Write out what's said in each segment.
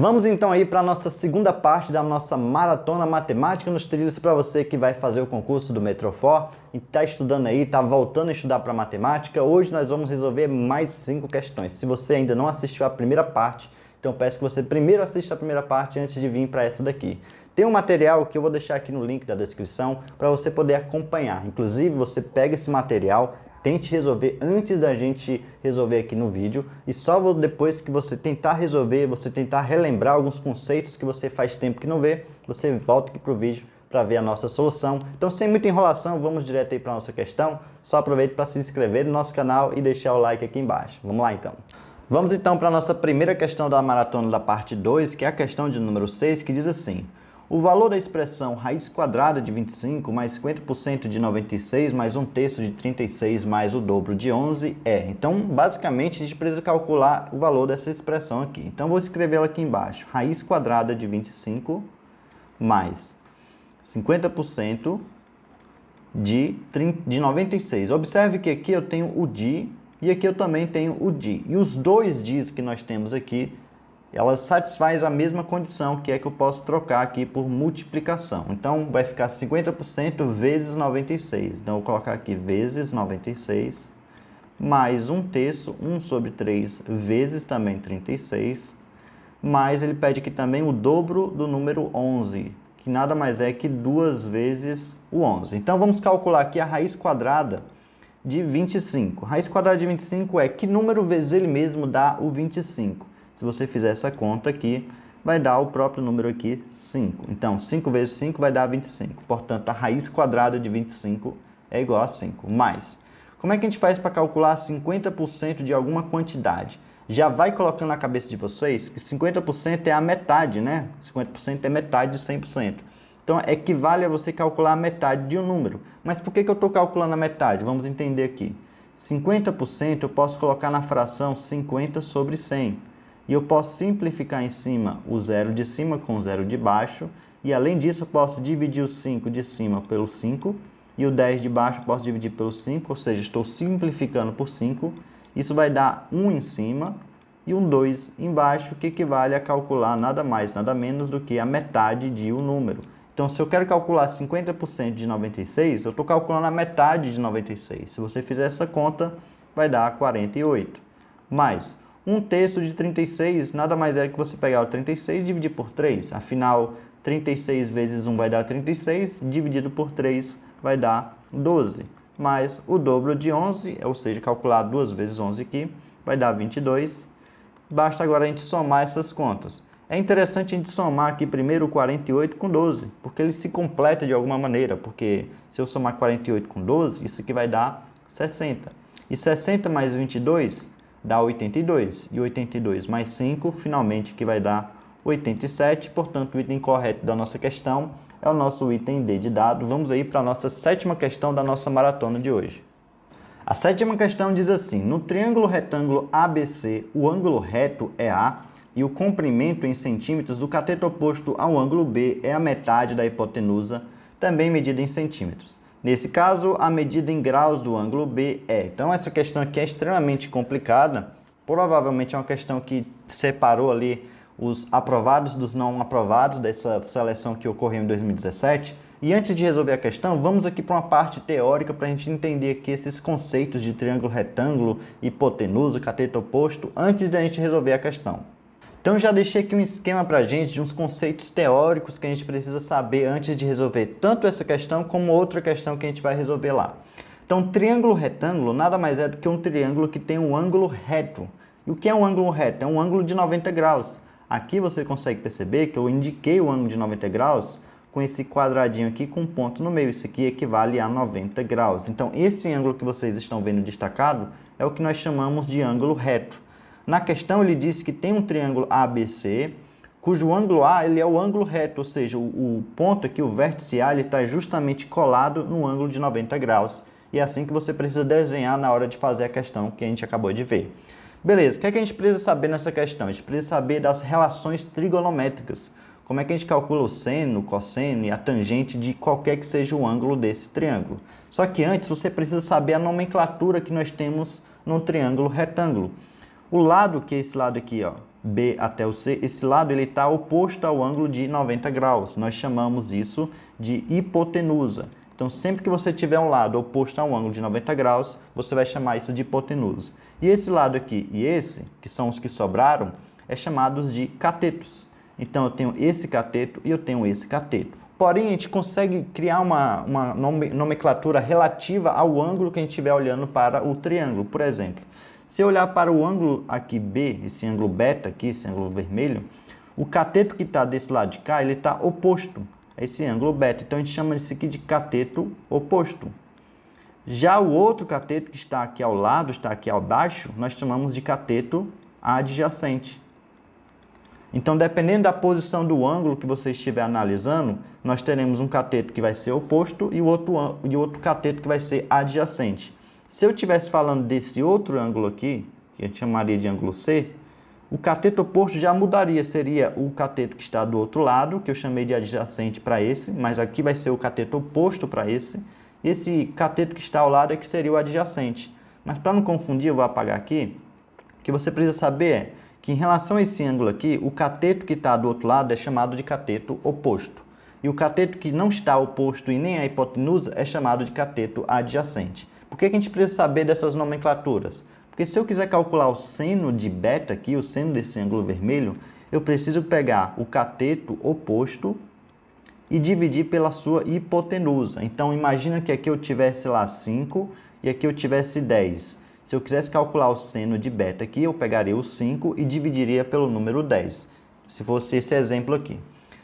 Vamos então aí para a nossa segunda parte da nossa maratona matemática nos trilhos para você que vai fazer o concurso do Metrofor e está estudando aí, está voltando a estudar para matemática. Hoje nós vamos resolver mais 5 questões. Se você ainda não assistiu a primeira parte, então peço que você primeiro assista a primeira parte antes de vir para essa daqui. Tem um material que eu vou deixar aqui no link da descrição para você poder acompanhar. Inclusive você pega esse material, tente resolver antes da gente resolver aqui no vídeo e só depois que você tentar resolver, você tentar relembrar alguns conceitos que você faz tempo que não vê, você volta aqui para o vídeo para ver a nossa solução. Então, sem muita enrolação, vamos direto aí para a nossa questão. Só aproveite para se inscrever no nosso canal e deixar o like aqui embaixo. Vamos lá então. Vamos então para a nossa primeira questão da maratona da parte 2, que é a questão de número 6, que diz assim: o valor da expressão raiz quadrada de 25 mais 50% de 96 mais 1/3 de 36 mais o dobro de 11 é. Então, basicamente, a gente precisa calcular o valor dessa expressão aqui. Então, vou escrever ela aqui embaixo. Raiz quadrada de 25 mais 50% de 96. Observe que aqui eu tenho o de e aqui eu também tenho o de. E os dois dis que nós temos aqui, elas satisfazem a mesma condição, que é que eu posso trocar aqui por multiplicação. Então, vai ficar 50% vezes 96. Então, eu vou colocar aqui vezes 96, mais 1/3, 1 sobre 3, vezes também 36, mais ele pede aqui também o dobro do número 11, que nada mais é que 2 vezes o 11. Então, vamos calcular aqui a raiz quadrada de 25. Raiz quadrada de 25 é que número vezes ele mesmo dá o 25. Se você fizer essa conta aqui, vai dar o próprio número aqui, 5. Então, 5 vezes 5 vai dar 25. Portanto, a raiz quadrada de 25 é igual a 5. Mais, como é que a gente faz para calcular 50% de alguma quantidade? Já vai colocando na cabeça de vocês que 50% é a metade, né? 50% é metade de 100%. Então, equivale a você calcular a metade de um número. Mas por que eu estou calculando a metade? Vamos entender aqui. 50% eu posso colocar na fração 50 sobre 100. E eu posso simplificar em cima o zero de cima com o zero de baixo. E além disso, eu posso dividir o 5 de cima pelo 5. E o 10 de baixo eu posso dividir pelo 5. Ou seja, estou simplificando por 5. Isso vai dar 1 em cima e um 2 embaixo, que equivale a calcular nada mais, nada menos do que a metade de um número. Então, se eu quero calcular 50% de 96, eu estou calculando a metade de 96. Se você fizer essa conta, vai dar 48. Mais 1/3 de 36, nada mais é que você pegar o 36 e dividir por 3. Afinal, 36 vezes 1 vai dar 36, dividido por 3 vai dar 12. Mais o dobro de 11, ou seja, calcular 2 vezes 11 aqui, vai dar 22. Basta agora a gente somar essas contas. É interessante a gente somar aqui primeiro o 48 com 12, porque ele se completa de alguma maneira, porque se eu somar 48 com 12, isso aqui vai dar 60. E 60 mais 22 dá 82. E 82 mais 5, finalmente, que vai dar 87. Portanto, o item correto da nossa questão é o nosso item D de dado. Vamos aí para a nossa sétima questão da nossa maratona de hoje. A sétima questão diz assim: no triângulo retângulo ABC, o ângulo reto é A e o comprimento em centímetros do cateto oposto ao ângulo B é a metade da hipotenusa, também medida em centímetros. Nesse caso, a medida em graus do ângulo B é. Então, essa questão aqui é extremamente complicada. Provavelmente é uma questão que separou ali os aprovados dos não aprovados dessa seleção que ocorreu em 2017. E antes de resolver a questão, vamos aqui para uma parte teórica para a gente entender aqui esses conceitos de triângulo retângulo, hipotenusa, cateto oposto, antes de a gente resolver a questão. Então, já deixei aqui um esquema para a gente de uns conceitos teóricos que a gente precisa saber antes de resolver tanto essa questão como outra questão que a gente vai resolver lá. Então, triângulo retângulo nada mais é do que um triângulo que tem um ângulo reto. E o que é um ângulo reto? É um ângulo de 90 graus. Aqui você consegue perceber que eu indiquei o ângulo de 90 graus com esse quadradinho aqui com um ponto no meio. Isso aqui equivale a 90 graus. Então, esse ângulo que vocês estão vendo destacado é o que nós chamamos de ângulo reto. Na questão, ele disse que tem um triângulo ABC, cujo ângulo A ele é o ângulo reto, ou seja, o ponto aqui, o vértice A, ele está justamente colado no ângulo de 90 graus. E é assim que você precisa desenhar na hora de fazer a questão que a gente acabou de ver. Beleza, o que é que a gente precisa saber nessa questão? A gente precisa saber das relações trigonométricas. Como é que a gente calcula o seno, o cosseno e a tangente de qualquer que seja o ângulo desse triângulo. Só que antes você precisa saber a nomenclatura que nós temos num triângulo retângulo. O lado, que é esse lado aqui, ó, B até o C, esse lado ele está oposto ao ângulo de 90 graus. Nós chamamos isso de hipotenusa. Então, sempre que você tiver um lado oposto a um ângulo de 90 graus, você vai chamar isso de hipotenusa. E esse lado aqui e esse, que são os que sobraram, é chamados de catetos. Então, eu tenho esse cateto e eu tenho esse cateto. Porém, a gente consegue criar uma nomenclatura relativa ao ângulo que a gente estiver olhando para o triângulo. Por exemplo, se eu olhar para o ângulo aqui B, esse ângulo beta aqui, esse ângulo vermelho, o cateto que está desse lado de cá, ele está oposto a esse ângulo beta. Então, a gente chama isso aqui de cateto oposto. Já o outro cateto que está aqui ao lado, está aqui abaixo, nós chamamos de cateto adjacente. Então, dependendo da posição do ângulo que você estiver analisando, nós teremos um cateto que vai ser oposto e o outro cateto que vai ser adjacente. Se eu estivesse falando desse outro ângulo aqui, que a gente chamaria de ângulo C, o cateto oposto já mudaria, seria o cateto que está do outro lado, que eu chamei de adjacente para esse, mas aqui vai ser o cateto oposto para esse. Esse cateto que está ao lado é que seria o adjacente. Mas para não confundir, eu vou apagar aqui. O que você precisa saber é que em relação a esse ângulo aqui, o cateto que está do outro lado é chamado de cateto oposto. E o cateto que não está oposto e nem a hipotenusa é chamado de cateto adjacente. Por que a gente precisa saber dessas nomenclaturas? Porque se eu quiser calcular o seno de beta aqui, o seno desse ângulo vermelho, eu preciso pegar o cateto oposto e dividir pela sua hipotenusa. Então, imagina que aqui eu tivesse lá 5 e aqui eu tivesse 10. Se eu quisesse calcular o seno de beta aqui, eu pegaria o 5 e dividiria pelo número 10, se fosse esse exemplo aqui.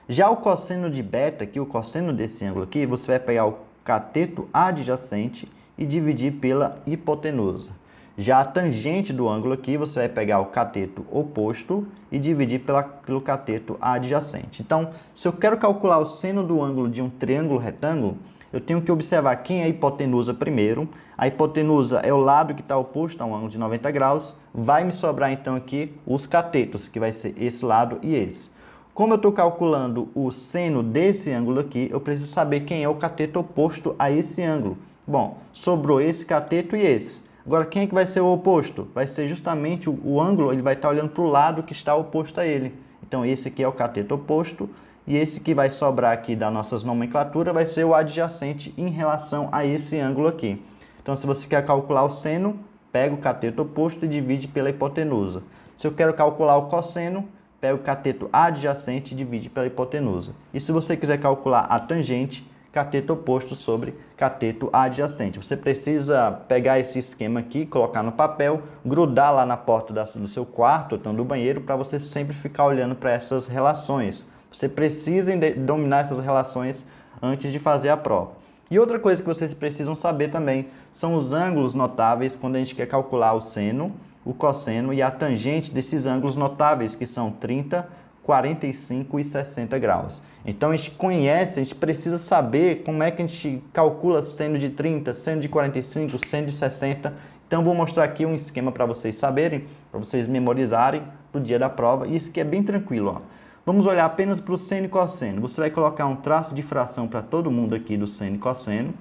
Já o cosseno de beta aqui, o cosseno desse ângulo aqui, você vai pegar o cateto adjacente e dividir pela hipotenusa. Já a tangente do ângulo aqui, você vai pegar o cateto oposto e dividir pelo cateto adjacente. Então, se eu quero calcular o seno do ângulo de um triângulo retângulo, eu tenho que observar quem é a hipotenusa primeiro. A hipotenusa é o lado que está oposto a um ângulo de 90 graus. Vai me sobrar então aqui os catetos, que vai ser esse lado e esse. Como eu estou calculando o seno desse ângulo aqui, eu preciso saber quem é o cateto oposto a esse ângulo. Bom, sobrou esse cateto e esse. Agora, quem é que vai ser o oposto? Vai ser justamente o ângulo, ele vai estar olhando para o lado que está oposto a ele. Então, esse aqui é o cateto oposto. E esse que vai sobrar aqui da nossas nomenclaturas vai ser o adjacente em relação a esse ângulo aqui. Então, se você quer calcular o seno, pega o cateto oposto e divide pela hipotenusa. Se eu quero calcular o cosseno, pega o cateto adjacente e divide pela hipotenusa. E se você quiser calcular a tangente, cateto oposto sobre cateto adjacente. Você precisa pegar esse esquema aqui, colocar no papel, grudar lá na porta do seu quarto, ou então do banheiro, para você sempre ficar olhando para essas relações. Você precisa dominar essas relações antes de fazer a prova. E outra coisa que vocês precisam saber também são os ângulos notáveis quando a gente quer calcular o seno, o cosseno e a tangente desses ângulos notáveis, que são 30, 45 e 60 graus. Então a gente conhece, a gente precisa saber como é que a gente calcula seno de 30, seno de 45, seno de 60. Então vou mostrar aqui um esquema para vocês saberem, para vocês memorizarem para o dia da prova. E isso aqui é bem tranquilo, ó. Vamos olhar apenas para o seno e cosseno. Você vai colocar um traço de fração para todo mundo aqui do seno e cosseno.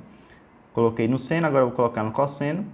Coloquei no seno, agora eu vou colocar no cosseno.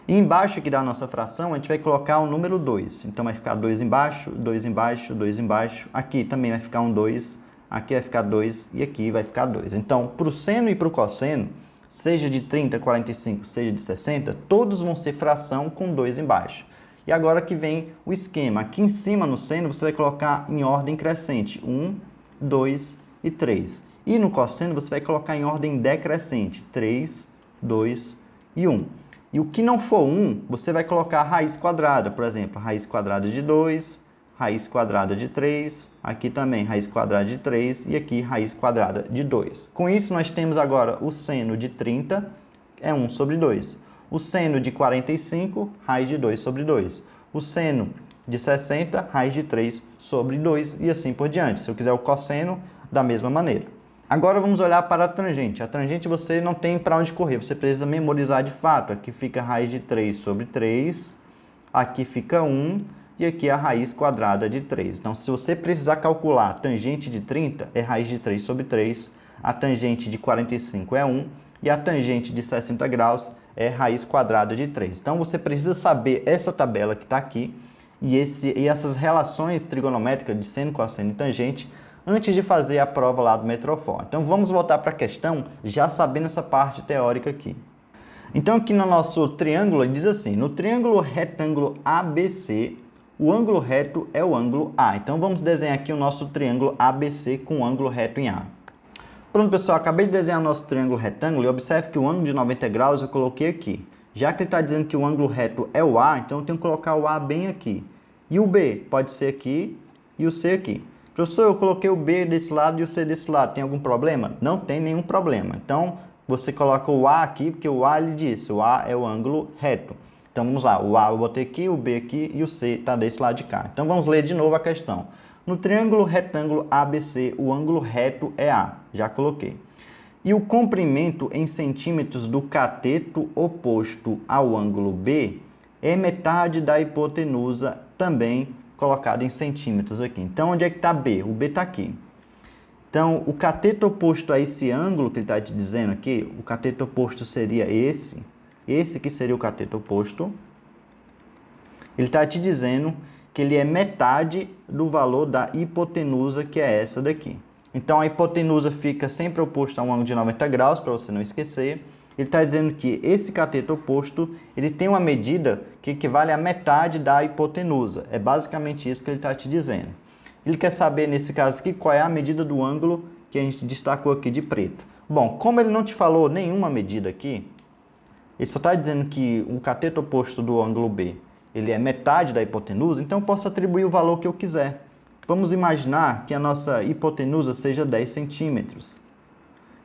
E embaixo aqui da nossa fração, a gente vai colocar o número 2. Então vai ficar 2 embaixo, 2 embaixo, 2 embaixo. Aqui também vai ficar um 2, aqui vai ficar 2 e aqui vai ficar 2. Então, para o seno e para o cosseno, seja de 30, 45, seja de 60, todos vão ser fração com 2 embaixo. E agora que vem o esquema. Aqui em cima no seno você vai colocar em ordem crescente. 1, 2 e 3. E no cosseno você vai colocar em ordem decrescente. 3, 2 e 1. E o que não for 1, você vai colocar a raiz quadrada. Por exemplo, raiz quadrada de 2, raiz quadrada de 3. Aqui também raiz quadrada de 3 e aqui raiz quadrada de 2. Com isso nós temos agora o seno de 30 é 1 sobre 2. O seno de 45, raiz de 2 sobre 2. O seno de 60, raiz de 3 sobre 2 e assim por diante. Se eu quiser o cosseno, da mesma maneira. Agora vamos olhar para a tangente. A tangente você não tem para onde correr, você precisa memorizar de fato. Aqui fica raiz de 3 sobre 3, aqui fica 1 e aqui a raiz quadrada de 3. Então, se você precisar calcular a tangente de 30, é raiz de 3 sobre 3, a tangente de 45 é 1 e a tangente de 60 graus é raiz quadrada de 3. Então, você precisa saber essa tabela que está aqui e essas relações trigonométricas de seno, cosseno e tangente antes de fazer a prova lá do Metrofor. Então vamos voltar para a questão já sabendo essa parte teórica aqui. Então aqui no nosso triângulo ele diz assim: no triângulo retângulo ABC, o ângulo reto é o ângulo A. Então vamos desenhar aqui o nosso triângulo ABC com o ângulo reto em A. Pronto, pessoal, acabei de desenhar o nosso triângulo retângulo e observe que o ângulo de 90 graus eu coloquei aqui. Já que ele está dizendo que o ângulo reto é o A, então eu tenho que colocar o A bem aqui. E o B pode ser aqui e o C aqui. Professor, eu coloquei o B desse lado e o C desse lado. Tem algum problema? Não tem nenhum problema. Então, você coloca o A aqui, porque o A ele disse, o A é o ângulo reto. Então, vamos lá. O A eu botei aqui, o B aqui e o C está desse lado de cá. Então, vamos ler de novo a questão. No triângulo retângulo ABC, o ângulo reto é A. Já coloquei. E o comprimento em centímetros do cateto oposto ao ângulo B é metade da hipotenusa, também colocado em centímetros aqui. Então, onde é que está B? O B está aqui. Então, o cateto oposto a esse ângulo que ele está te dizendo aqui, o cateto oposto seria esse. Esse que seria o cateto oposto. Ele está te dizendo que ele é metade do valor da hipotenusa, que é essa daqui. Então, a hipotenusa fica sempre oposta a um ângulo de 90 graus, para você não esquecer. Ele está dizendo que esse cateto oposto ele tem uma medida que equivale à metade da hipotenusa. É basicamente isso que ele está te dizendo. Ele quer saber, nesse caso aqui, qual é a medida do ângulo que a gente destacou aqui de preto. Bom, como ele não te falou nenhuma medida aqui, ele só está dizendo que o cateto oposto do ângulo B ele é metade da hipotenusa, então eu posso atribuir o valor que eu quiser. Vamos imaginar que a nossa hipotenusa seja 10 centímetros.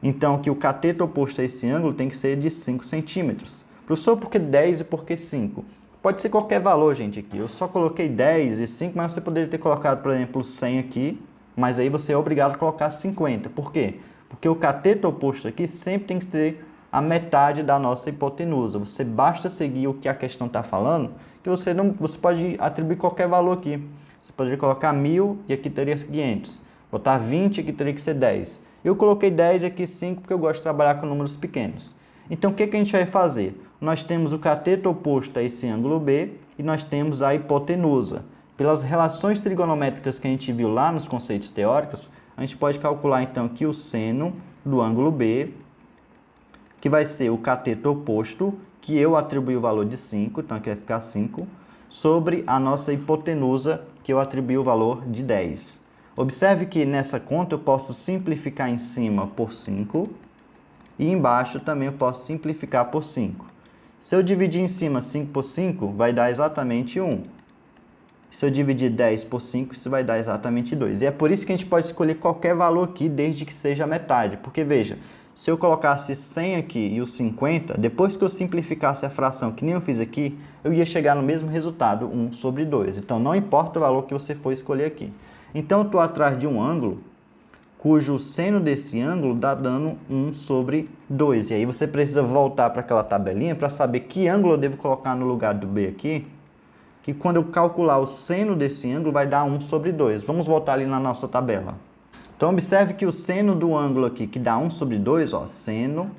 Então, que o cateto oposto a esse ângulo tem que ser de 5 centímetros. Professor, por que 10 e por que 5? Pode ser qualquer valor, gente, aqui. Eu só coloquei 10 e 5, mas você poderia ter colocado, por exemplo, 100 aqui, mas aí você é obrigado a colocar 50. Por quê? Porque o cateto oposto aqui sempre tem que ser a metade da nossa hipotenusa. Você basta seguir o que a questão está falando, que você pode atribuir qualquer valor aqui. Você poderia colocar 1000 e aqui teria 500. Botar 20 aqui teria que ser 10. Eu coloquei 10 e aqui 5 porque eu gosto de trabalhar com números pequenos. Então, o que a gente vai fazer? Nós temos o cateto oposto a esse ângulo B e nós temos a hipotenusa. Pelas relações trigonométricas que a gente viu lá nos conceitos teóricos, a gente pode calcular, então, que o seno do ângulo B, que vai ser o cateto oposto, que eu atribuí o valor de 5, então aqui vai ficar 5, sobre a nossa hipotenusa, que eu atribuí o valor de 10. Observe que nessa conta eu posso simplificar em cima por 5 e embaixo também eu posso simplificar por 5. Se eu dividir em cima 5 por 5, vai dar exatamente 1. Se eu dividir 10 por 5, isso vai dar exatamente 2. E é por isso que a gente pode escolher qualquer valor aqui, desde que seja a metade. Porque, veja, se eu colocasse 100 aqui e os 50, depois que eu simplificasse a fração, que nem eu fiz aqui, eu ia chegar no mesmo resultado, 1 sobre 2. Então, não importa o valor que você for escolher aqui. Então, eu estou atrás de um ângulo cujo seno desse ângulo dá dando 1 sobre 2. E aí você precisa voltar para aquela tabelinha para saber que ângulo eu devo colocar no lugar do B aqui, que quando eu calcular o seno desse ângulo vai dar 1 sobre 2. Vamos voltar ali na nossa tabela. Então, observe que o seno do ângulo aqui, que dá 1 sobre 2, ó, seno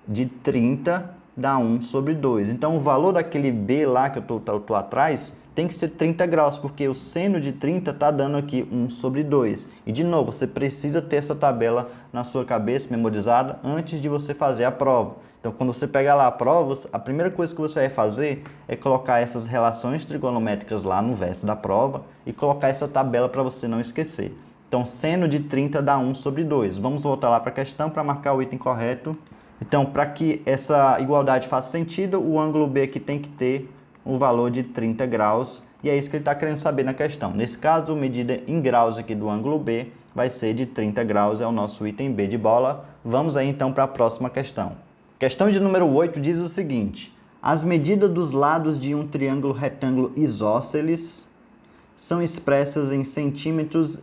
de 30 dá 1 sobre 2. Então, o valor daquele B lá que eu estou atrás tem que ser 30 graus, porque o seno de 30 está dando aqui 1 sobre 2. E, de novo, você precisa ter essa tabela na sua cabeça, memorizada, antes de você fazer a prova. Então, quando você pegar lá a prova, a primeira coisa que você vai fazer é colocar essas relações trigonométricas lá no verso da prova e colocar essa tabela para você não esquecer. Então, seno de 30 dá 1 sobre 2. Vamos voltar lá para a questão para marcar o item correto. Então, para que essa igualdade faça sentido, o ângulo B aqui tem que ter o valor de 30 graus, e é isso que ele está querendo saber na questão. Nesse caso, a medida em graus aqui do ângulo B vai ser de 30 graus, é o nosso item B de bola. Vamos aí então para a próxima questão. Questão de número 8 diz o seguinte: as medidas dos lados de um triângulo retângulo isósceles são expressas em centímetros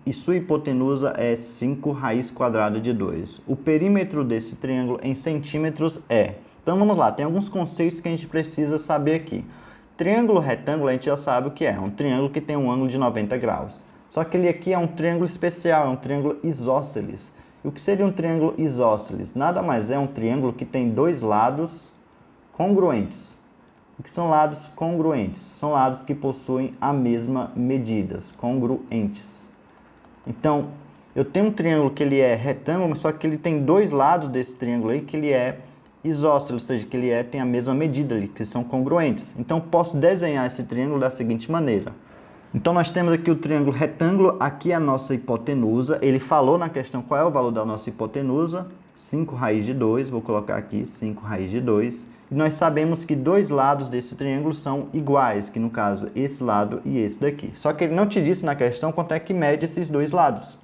e sua hipotenusa é 5 raiz quadrada de 2. O perímetro desse triângulo em centímetros é... Então vamos lá, tem alguns conceitos que a gente precisa saber aqui. Triângulo retângulo a gente já sabe o que é um triângulo que tem um ângulo de 90 graus. Só que ele aqui é um triângulo especial, é um triângulo isósceles. E o que seria um triângulo isósceles? Nada mais é um triângulo que tem dois lados congruentes. O que são lados congruentes? São lados que possuem a mesma medida, congruentes. Então, eu tenho um triângulo que ele é retângulo, mas só que ele tem dois lados desse triângulo aí que ele é isósceles, ou seja, que ele tem a mesma medida ali, que são congruentes. Então, posso desenhar esse triângulo da seguinte maneira. Então, nós temos aqui o triângulo retângulo, aqui a nossa hipotenusa. Ele falou na questão qual é o valor da nossa hipotenusa, 5 raiz de 2, vou colocar aqui 5 raiz de 2. E nós sabemos que dois lados desse triângulo são iguais, que no caso, esse lado e esse daqui. Só que ele não te disse na questão quanto é que mede esses dois lados.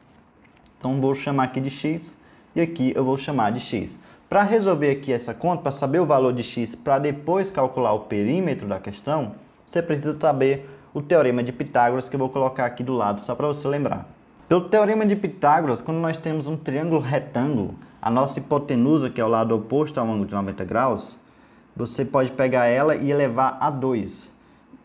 Então, vou chamar aqui de x e aqui eu vou chamar de x. Para resolver aqui essa conta, para saber o valor de x, para depois calcular o perímetro da questão, você precisa saber o teorema de Pitágoras, que eu vou colocar aqui do lado, só para você lembrar. Pelo teorema de Pitágoras, quando nós temos um triângulo retângulo, a nossa hipotenusa, que é o lado oposto ao ângulo de 90 graus, você pode pegar ela e elevar a 2.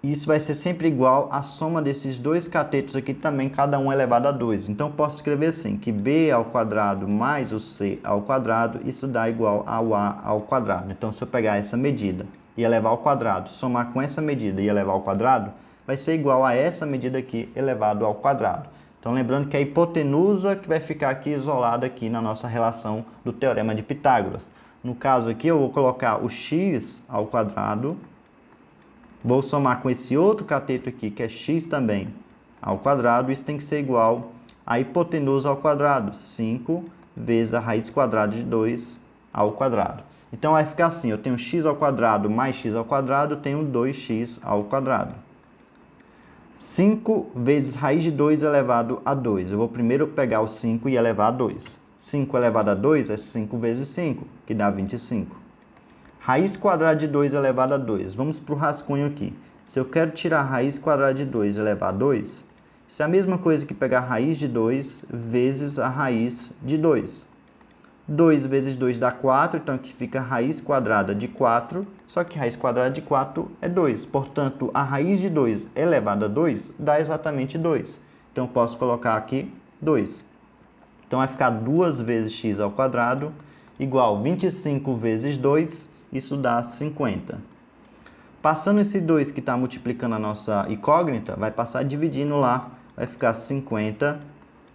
Isso vai ser sempre igual à soma desses dois catetos aqui também, cada um elevado a 2. Então, posso escrever assim, que b ao quadrado mais o c ao quadrado, isso dá igual ao a ao quadrado. Então, se eu pegar essa medida e elevar ao quadrado, somar com essa medida e elevar ao quadrado, vai ser igual a essa medida aqui elevado ao quadrado. Então, lembrando que é a hipotenusa que vai ficar aqui isolada aqui na nossa relação do teorema de Pitágoras. No caso aqui, eu vou colocar o x ao quadrado, vou somar com esse outro cateto aqui, que é x também, ao quadrado. Isso tem que ser igual a hipotenusa ao quadrado, 5 vezes a raiz quadrada de 2 ao quadrado. Então, vai ficar assim, eu tenho x ao quadrado mais x ao quadrado, eu tenho 2x ao quadrado. 5 vezes raiz de 2 elevado a 2. Eu vou primeiro pegar o 5 e elevar a 2. 5 elevado a 2 é 5 vezes 5, que dá 25. Raiz quadrada de 2 elevado a 2. Vamos para o rascunho aqui. Se eu quero tirar a raiz quadrada de 2 elevar a 2, isso é a mesma coisa que pegar a raiz de 2 vezes a raiz de 2. 2 vezes 2 dá 4, então aqui fica a raiz quadrada de 4, só que raiz quadrada de 4 é 2. Portanto, a raiz de 2 elevado a 2 dá exatamente 2. Então, posso colocar aqui 2. Então, vai ficar 2 vezes x ao quadrado igual 25 vezes 2, isso dá 50. Passando esse 2 que está multiplicando a nossa incógnita, vai passar dividindo lá, vai ficar 50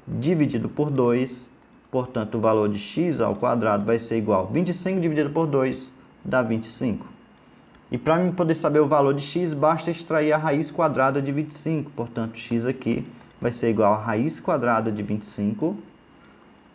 dividido por 2, portanto, o valor de x ao quadrado vai ser igual a 25 dividido por 2, dá 25. E para mim poder saber o valor de x, basta extrair a raiz quadrada de 25, portanto, x aqui vai ser igual a raiz quadrada de 25.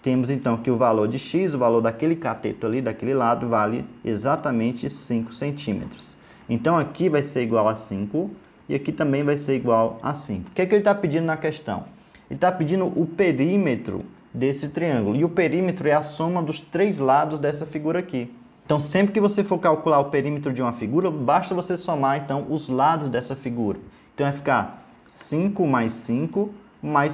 Temos então que o valor de x, o valor daquele cateto ali, daquele lado, vale exatamente 5 centímetros. Então, aqui vai ser igual a 5 e aqui também vai ser igual a 5. O que é que ele está pedindo na questão? Ele está pedindo o perímetro desse triângulo. E o perímetro é a soma dos três lados dessa figura aqui. Então, sempre que você for calcular o perímetro de uma figura, basta você somar, então, os lados dessa figura. Então, vai ficar 5 mais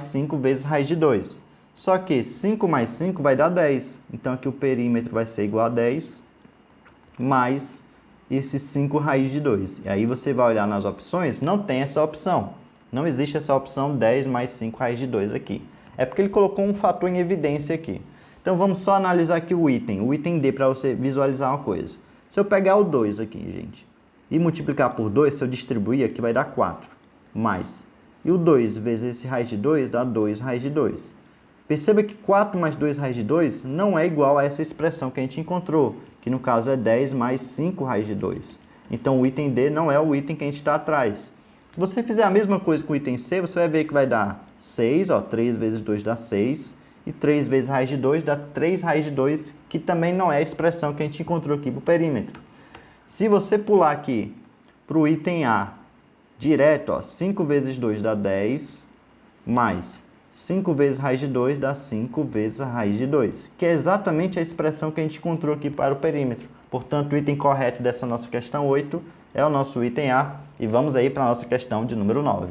5 vezes raiz de 2. Só que 5 mais 5 vai dar 10. Então, aqui o perímetro vai ser igual a 10 mais esse 5 raiz de 2. E aí você vai olhar nas opções, não tem essa opção. Não existe essa opção 10 mais 5 raiz de 2 aqui. É porque ele colocou um fator em evidência aqui. Então, vamos só analisar aqui o item D, para você visualizar uma coisa. Se eu pegar o 2 aqui, gente, e multiplicar por 2, se eu distribuir aqui, vai dar 4. Mais. E o 2 vezes esse raiz de 2 dá 2 raiz de 2. Perceba que 4 mais 2 raiz de 2 não é igual a essa expressão que a gente encontrou, que no caso é 10 mais 5 raiz de 2. Então, o item D não é o item que a gente está atrás. Se você fizer a mesma coisa com o item C, você vai ver que vai dar 6, ó, 3 vezes 2 dá 6, e 3 vezes raiz de 2 dá 3 raiz de 2, que também não é a expressão que a gente encontrou aqui para o perímetro. Se você pular aqui para o item A, direto, ó, 5 vezes 2 dá 10, mais 5 vezes raiz de 2 dá 5 vezes a raiz de 2, que é exatamente a expressão que a gente encontrou aqui para o perímetro. Portanto, o item correto dessa nossa questão 8 é o nosso item A, e vamos aí para a nossa questão de número 9.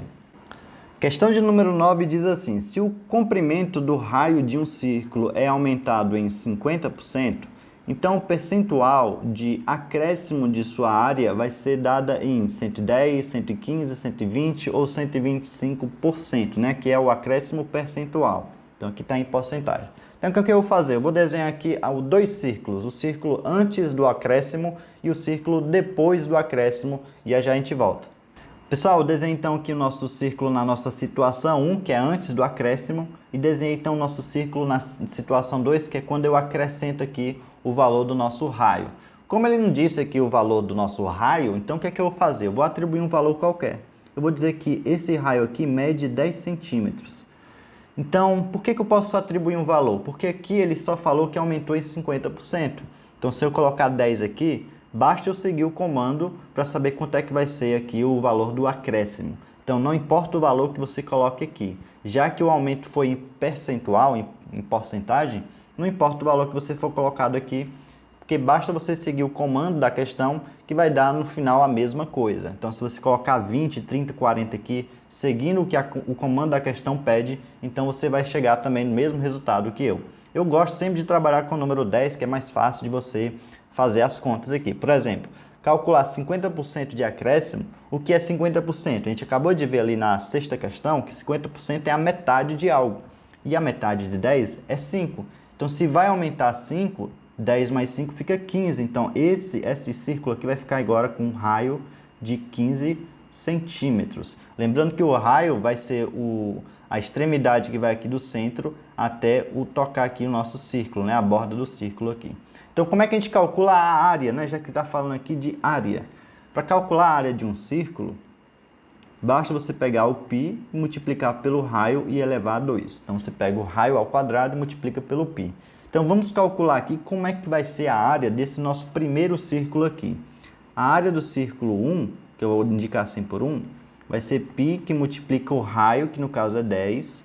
Questão de número 9 diz assim: se o comprimento do raio de um círculo é aumentado em 50%, então o percentual de acréscimo de sua área vai ser dada em 110, 115, 120 ou 125%, né? Que é o acréscimo percentual. Então aqui está em porcentagem. Então o que eu vou fazer? Eu vou desenhar aqui dois círculos, o círculo antes do acréscimo e o círculo depois do acréscimo, e aí já a gente volta. Pessoal, eu desenhei então aqui o nosso círculo na nossa situação 1, que é antes do acréscimo, e desenhei então o nosso círculo na situação 2, que é quando eu acrescento aqui o valor do nosso raio. Como ele não disse aqui o valor do nosso raio, então o que é que eu vou fazer? Eu vou atribuir um valor qualquer. Eu vou dizer que esse raio aqui mede 10 centímetros. Então, por que eu posso atribuir um valor? Porque aqui ele só falou que aumentou em 50%. Então, se eu colocar 10 aqui, basta eu seguir o comando para saber quanto é que vai ser aqui o valor do acréscimo. Então, não importa o valor que você coloque aqui. Já que o aumento foi em percentual, em porcentagem, não importa o valor que você for colocado aqui, porque basta você seguir o comando da questão que vai dar no final a mesma coisa. Então, se você colocar 20, 30, 40 aqui, seguindo o que o comando da questão pede, então você vai chegar também no mesmo resultado que eu. Eu gosto sempre de trabalhar com o número 10, que é mais fácil de você fazer as contas aqui. Por exemplo, calcular 50% de acréscimo, o que é 50%? A gente acabou de ver ali na sexta questão que 50% é a metade de algo. E a metade de 10 é 5. Então, se vai aumentar 5, 10 mais 5 fica 15. Então, esse círculo aqui vai ficar agora com um raio de 15 centímetros. Lembrando que o raio vai ser a extremidade que vai aqui do centro até tocar aqui o nosso círculo, né? A borda do círculo aqui. Então, como é que a gente calcula a área, né? Já que está falando aqui de área. Para calcular a área de um círculo, basta você pegar o π, multiplicar pelo raio e elevar a 2. Então, você pega o raio ao quadrado e multiplica pelo π. Então, vamos calcular aqui como é que vai ser a área desse nosso primeiro círculo aqui. A área do círculo 1, que eu vou indicar assim por 1, vai ser π que multiplica o raio, que no caso é 10,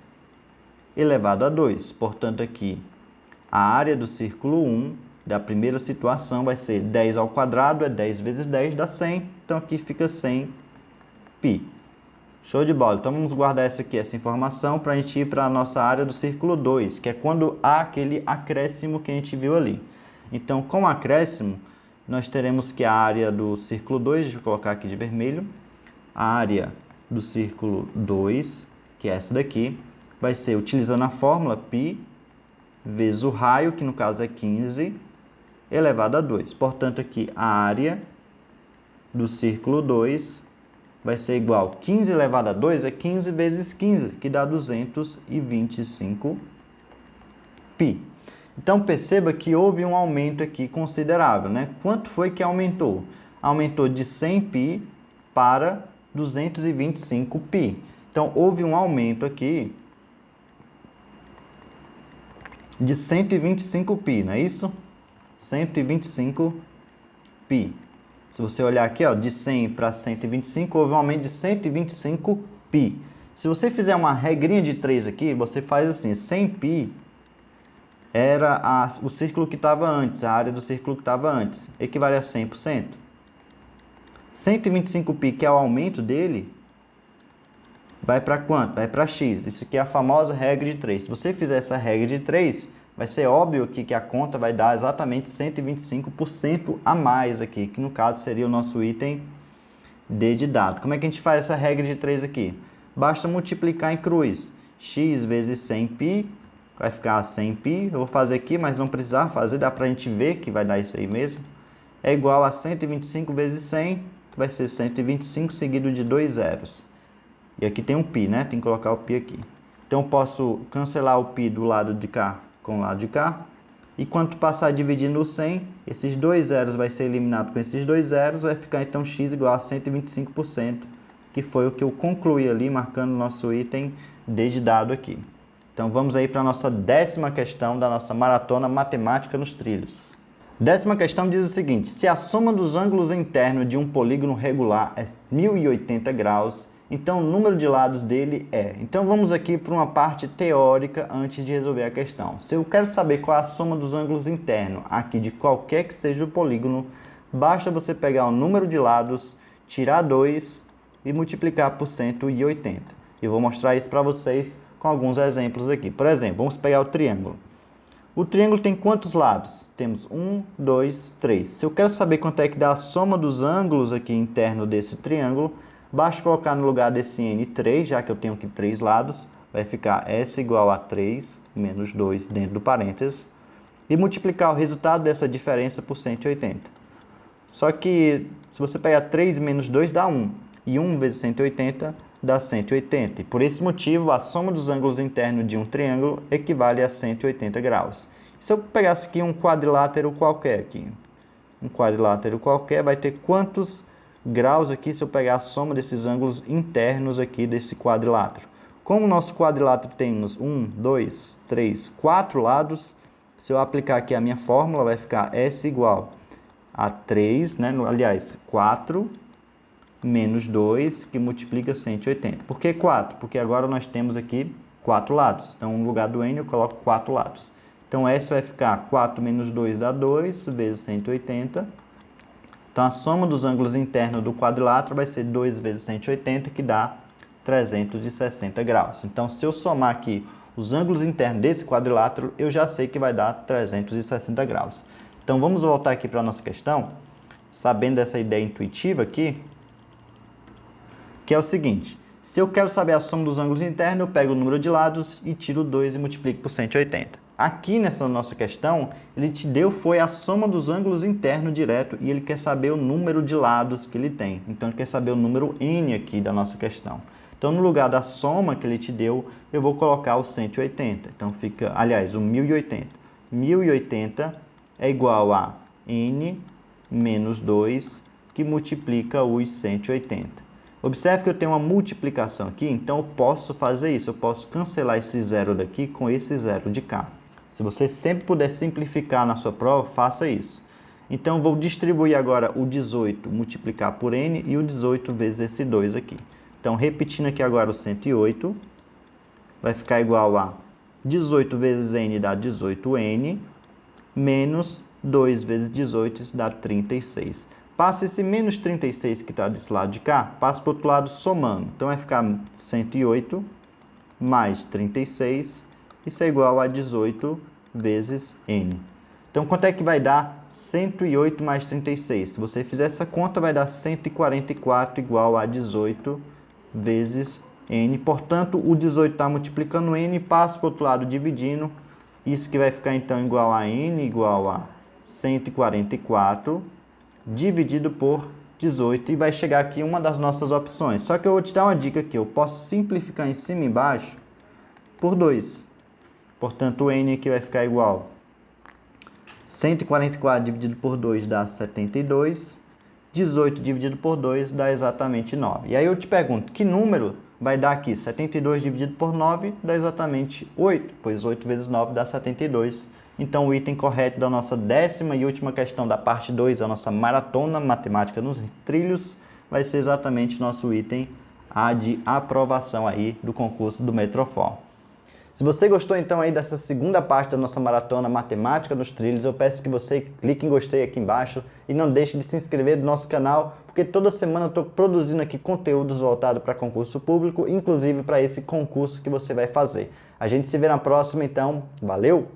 elevado a 2. Portanto, aqui, a área do círculo 1 da primeira situação vai ser 10 ao quadrado, é 10 vezes 10, dá 100. Então, aqui fica 100 π. Show de bola. Então, vamos guardar essa informação para a gente ir para a nossa área do círculo 2, que é quando há aquele acréscimo que a gente viu ali. Então, com o acréscimo, nós teremos que a área do círculo 2, deixa eu colocar aqui de vermelho, a área do círculo 2, que é essa daqui, vai ser utilizando a fórmula π vezes o raio, que no caso é 15, elevado a 2. Portanto, aqui a área do círculo 2 vai ser igual a 15 elevado a 2 é 15 vezes 15, que dá 225 π. Então, perceba que houve um aumento aqui considerável, né? Quanto foi que aumentou? Aumentou de 100 π para 225 π. Então, houve um aumento aqui de 125 π, não é isso? 125 π. Se você olhar aqui, ó, de 100 para 125, houve um aumento de 125 π. Se você fizer uma regrinha de 3 aqui, você faz assim, 100 π era o círculo que estava antes, a área do círculo que estava antes, equivale a 100%. 125 π, que é o aumento dele, vai para quanto? Vai para x. Isso aqui é a famosa regra de 3. Se você fizer essa regra de 3, vai ser óbvio aqui que a conta vai dar exatamente 125% a mais aqui, que no caso seria o nosso item D de dado. Como é que a gente faz essa regra de 3 aqui? Basta multiplicar em cruz. X vezes 100π, vai ficar 100π. Eu vou fazer aqui, mas não precisar fazer, dá para a gente ver que vai dar isso aí mesmo. É igual a 125 vezes 100, que vai ser 125 seguido de 2 zeros. E aqui tem um π, né? Tem que colocar o π aqui. Então, eu posso cancelar o π do lado de cá com o lado de cá. E quando passar dividindo o 100, esses 2 zeros vai ser eliminado com esses 2 zeros, vai ficar então x igual a 125%, que foi o que eu concluí ali, marcando o nosso item D de dado aqui. Então vamos aí para a nossa 10ª questão da nossa maratona matemática nos trilhos. 10ª questão diz o seguinte: se a soma dos ângulos internos de um polígono regular é 1080 graus, então o número de lados dele é... Então vamos aqui para uma parte teórica antes de resolver a questão. Se eu quero saber qual é a soma dos ângulos internos aqui de qualquer que seja o polígono, basta você pegar o número de lados, tirar 2 e multiplicar por 180. Eu vou mostrar isso para vocês com alguns exemplos aqui. Por exemplo, vamos pegar o triângulo. O triângulo tem quantos lados? Temos 1, 2, 3. Se eu quero saber quanto é que dá a soma dos ângulos aqui interno desse triângulo, basta colocar no lugar desse N 3, já que eu tenho aqui 3 lados, vai ficar S igual a 3 menos 2 dentro do parênteses, e multiplicar o resultado dessa diferença por 180. Só que, se você pegar 3 menos 2 dá 1, e 1 vezes 180 dá 180. E por esse motivo, a soma dos ângulos internos de um triângulo equivale a 180 graus. Se eu pegasse aqui um quadrilátero qualquer, um quadrilátero qualquer vai ter quantos graus aqui se eu pegar a soma desses ângulos internos aqui desse quadrilátero? Como o nosso quadrilátero temos 1, 2, 3, 4 lados, se eu aplicar aqui a minha fórmula, vai ficar S igual a 3, né? Aliás, 4 menos 2, que multiplica 180. Por que 4? Porque agora nós temos aqui 4 lados. Então, no lugar do N, eu coloco 4 lados. Então, S vai ficar 4 menos 2 dá 2, vezes 180. Então, a soma dos ângulos internos do quadrilátero vai ser 2 vezes 180, que dá 360 graus. Então, se eu somar aqui os ângulos internos desse quadrilátero, eu já sei que vai dar 360 graus. Então, vamos voltar aqui para a nossa questão, sabendo dessa ideia intuitiva aqui, que é o seguinte: se eu quero saber a soma dos ângulos internos, eu pego o número de lados e tiro 2 e multiplico por 180. Aqui nessa nossa questão, ele te deu foi a soma dos ângulos internos direto e ele quer saber o número de lados que ele tem. Então, ele quer saber o número N aqui da nossa questão. Então, no lugar da soma que ele te deu, eu vou colocar o 180. Então, fica, aliás, o 1080. 1080 é igual a N menos 2, que multiplica os 180. Observe que eu tenho uma multiplicação aqui, então eu posso fazer isso. Eu posso cancelar esse zero daqui com esse zero de cá. Se você sempre puder simplificar na sua prova, faça isso. Então, eu vou distribuir agora o 18 multiplicar por N e o 18 vezes esse 2 aqui. Então, repetindo aqui agora o 108, vai ficar igual a 18 vezes N dá 18N, menos 2 vezes 18, isso dá 36. Passa esse menos 36 que está desse lado de cá, passa para o outro lado somando. Então, vai ficar 108 mais 36, isso é igual a 18 vezes N. Então, quanto é que vai dar 108 mais 36? Se você fizer essa conta, vai dar 144 igual a 18 vezes N. Portanto, o 18 está multiplicando N, passa para o outro lado dividindo. Isso que vai ficar, então, igual a N igual a 144 dividido por 18. E vai chegar aqui uma das nossas opções. Só que eu vou te dar uma dica aqui. Eu posso simplificar em cima e embaixo por 2. Portanto, o N aqui vai ficar igual 144 dividido por 2 dá 72. 18 dividido por 2 dá exatamente 9. E aí eu te pergunto, que número vai dar aqui? 72 dividido por 9 dá exatamente 8, pois 8 vezes 9 dá 72. Então, o item correto da nossa 10ª e última questão da parte 2, a nossa maratona matemática nos trilhos, vai ser exatamente nosso item A de aprovação aí do concurso do Metrofor. Se você gostou então aí dessa segunda parte da nossa maratona matemática nos trilhos, eu peço que você clique em gostei aqui embaixo e não deixe de se inscrever no nosso canal, porque toda semana eu estou produzindo aqui conteúdos voltados para concurso público, inclusive para esse concurso que você vai fazer. A gente se vê na próxima, então, valeu!